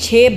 6